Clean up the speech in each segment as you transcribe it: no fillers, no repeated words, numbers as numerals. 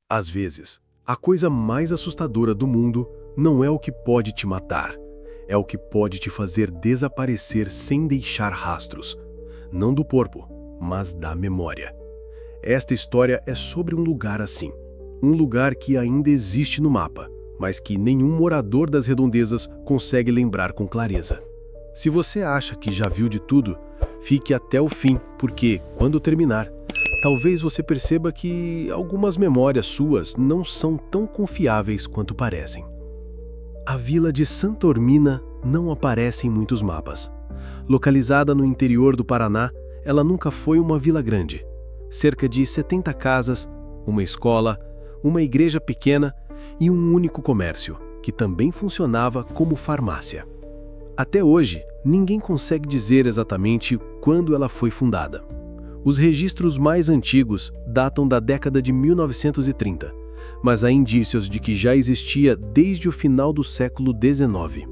Às vezes, a coisa mais assustadora do mundo não é o que pode te matar, é o que pode te fazer desaparecer sem deixar rastros, não do corpo, mas da memória. Esta história é sobre um lugar assim, um lugar que ainda existe no mapa, mas que nenhum morador das redondezas consegue lembrar com clareza. Se você acha que já viu de tudo, fique até o fim, porque, quando terminar, talvez você perceba que algumas memórias suas não são tão confiáveis quanto parecem. A vila de Santormina não aparece em muitos mapas. Localizada no interior do Paraná, ela nunca foi uma vila grande. Cerca de 70 casas, uma escola, uma igreja pequena e um único comércio, que também funcionava como farmácia. Até hoje, ninguém consegue dizer exatamente quando ela foi fundada. Os registros mais antigos datam da década de 1930, mas há indícios de que já existia desde o final do século XIX.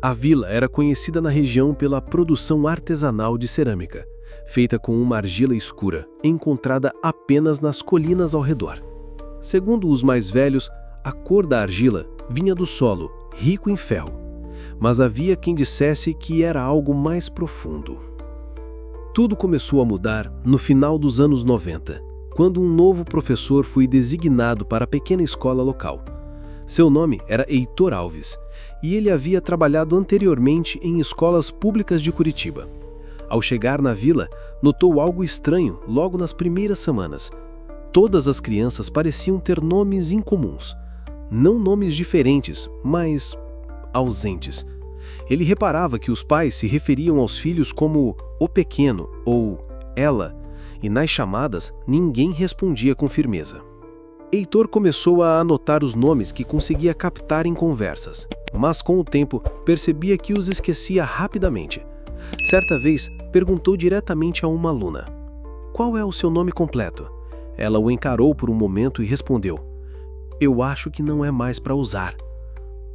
A vila era conhecida na região pela produção artesanal de cerâmica, feita com uma argila escura, encontrada apenas nas colinas ao redor. Segundo os mais velhos, a cor da argila vinha do solo, rico em ferro, mas havia quem dissesse que era algo mais profundo. Tudo começou a mudar no final dos anos 90, quando um novo professor foi designado para a pequena escola local. Seu nome era Heitor Alves, e ele havia trabalhado anteriormente em escolas públicas de Curitiba. Ao chegar na vila, notou algo estranho logo nas primeiras semanas. Todas as crianças pareciam ter nomes incomuns. Não nomes diferentes, mas ausentes. Ele reparava que os pais se referiam aos filhos como o pequeno ou ela, e nas chamadas ninguém respondia com firmeza. Heitor começou a anotar os nomes que conseguia captar em conversas, mas com o tempo percebia que os esquecia rapidamente. Certa vez, perguntou diretamente a uma aluna: "Qual é o seu nome completo?" Ela o encarou por um momento e respondeu: "Eu acho que não é mais para usar."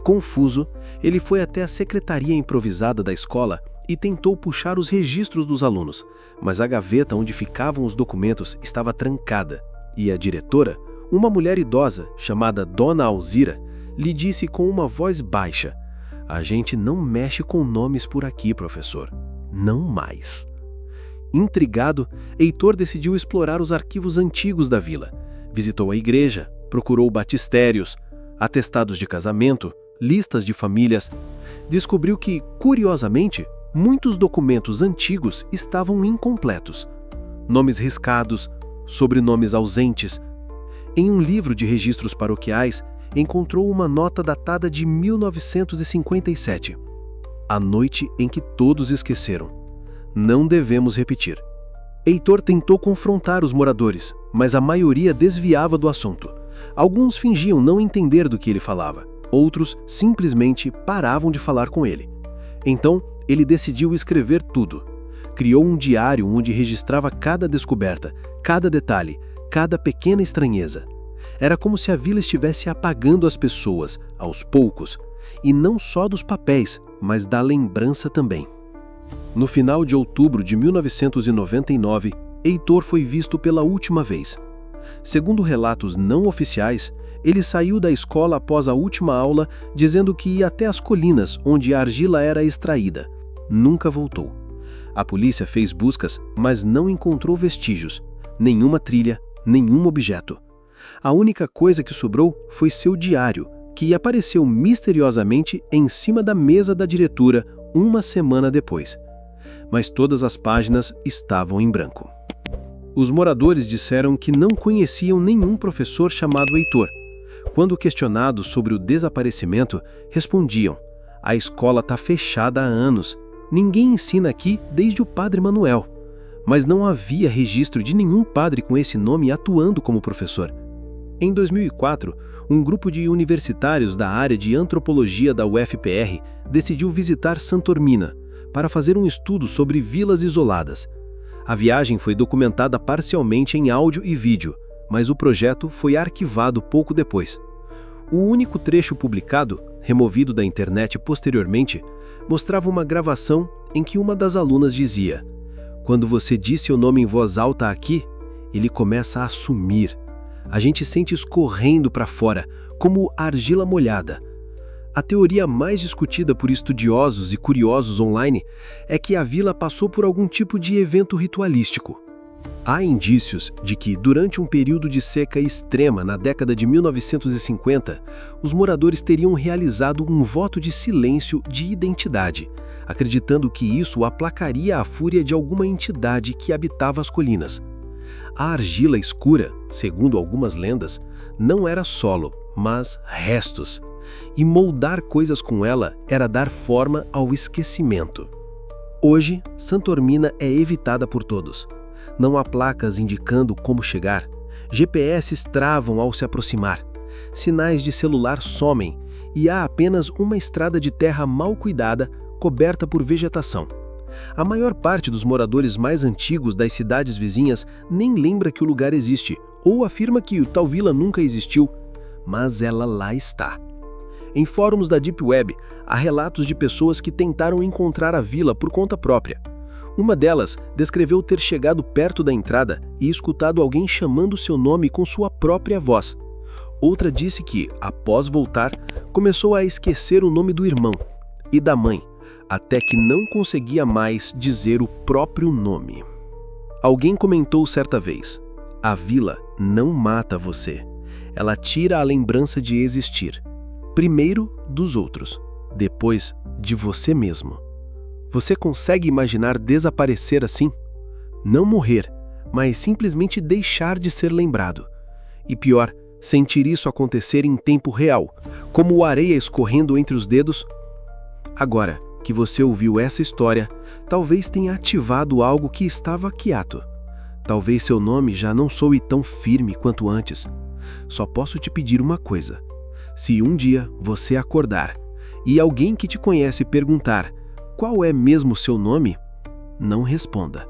Confuso, ele foi até a secretaria improvisada da escola e tentou puxar os registros dos alunos, mas a gaveta onde ficavam os documentos estava trancada, e a diretora, uma mulher idosa chamada Dona Alzira, lhe disse com uma voz baixa: "A gente não mexe com nomes por aqui, professor. Não mais." Intrigado, Heitor decidiu explorar os arquivos antigos da vila. Visitou a igreja, procurou batistérios, atestados de casamento, listas de famílias. Descobriu que, curiosamente, muitos documentos antigos estavam incompletos. Nomes riscados, sobrenomes ausentes. Em um livro de registros paroquiais, encontrou uma nota datada de 1957. A noite em que todos esqueceram. Não devemos repetir. Heitor tentou confrontar os moradores, mas a maioria desviava do assunto. Alguns fingiam não entender do que ele falava. Outros simplesmente paravam de falar com ele. Então, ele decidiu escrever tudo. Criou um diário onde registrava cada descoberta, cada detalhe, cada pequena estranheza. Era como se a vila estivesse apagando as pessoas, aos poucos, e não só dos papéis, mas da lembrança também. No final de outubro de 1999, Heitor foi visto pela última vez. Segundo relatos não oficiais, ele saiu da escola após a última aula, dizendo que ia até as colinas onde a argila era extraída. Nunca voltou. A polícia fez buscas, mas não encontrou vestígios, nenhuma trilha, nenhum objeto. A única coisa que sobrou foi seu diário, que apareceu misteriosamente em cima da mesa da diretora uma semana depois. Mas todas as páginas estavam em branco. Os moradores disseram que não conheciam nenhum professor chamado Heitor. Quando questionados sobre o desaparecimento, respondiam: "A escola está fechada há anos. Ninguém ensina aqui desde o Padre Manuel." Mas não havia registro de nenhum padre com esse nome atuando como professor. Em 2004, um grupo de universitários da área de antropologia da UFPR decidiu visitar Santormina para fazer um estudo sobre vilas isoladas. A viagem foi documentada parcialmente em áudio e vídeo, mas o projeto foi arquivado pouco depois. O único trecho publicado, removido da internet posteriormente, mostrava uma gravação em que uma das alunas dizia: "Quando você diz seu nome em voz alta aqui, ele começa a sumir. A gente sente escorrendo para fora, como argila molhada. A teoria mais discutida por estudiosos e curiosos online é que a vila passou por algum tipo de evento ritualístico. Há indícios de que, durante um período de seca extrema na década de 1950, os moradores teriam realizado um voto de silêncio de identidade, acreditando que isso aplacaria a fúria de alguma entidade que habitava as colinas. A argila escura, segundo algumas lendas, não era solo, mas restos, e moldar coisas com ela era dar forma ao esquecimento. Hoje, Santormina é evitada por todos. Não há placas indicando como chegar, GPS travam ao se aproximar, sinais de celular somem e há apenas uma estrada de terra mal cuidada, coberta por vegetação. A maior parte dos moradores mais antigos das cidades vizinhas nem lembra que o lugar existe ou afirma que tal vila nunca existiu, mas ela lá está. Em fóruns da Deep Web, há relatos de pessoas que tentaram encontrar a vila por conta própria. Uma delas descreveu ter chegado perto da entrada e escutado alguém chamando seu nome com sua própria voz. Outra disse que, após voltar, começou a esquecer o nome do irmão e da mãe, até que não conseguia mais dizer o próprio nome. Alguém comentou certa vez: a vila não mata você, ela tira a lembrança de existir. Primeiro dos outros, depois de você mesmo. Você consegue imaginar desaparecer assim? Não morrer, mas simplesmente deixar de ser lembrado. E pior, sentir isso acontecer em tempo real, como areia escorrendo entre os dedos? Agora que você ouviu essa história, talvez tenha ativado algo que estava quieto. Talvez seu nome já não soe tão firme quanto antes. Só posso te pedir uma coisa. Se um dia você acordar e alguém que te conhece perguntar qual é mesmo seu nome, não responda,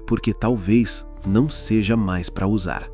porque talvez não seja mais para usar.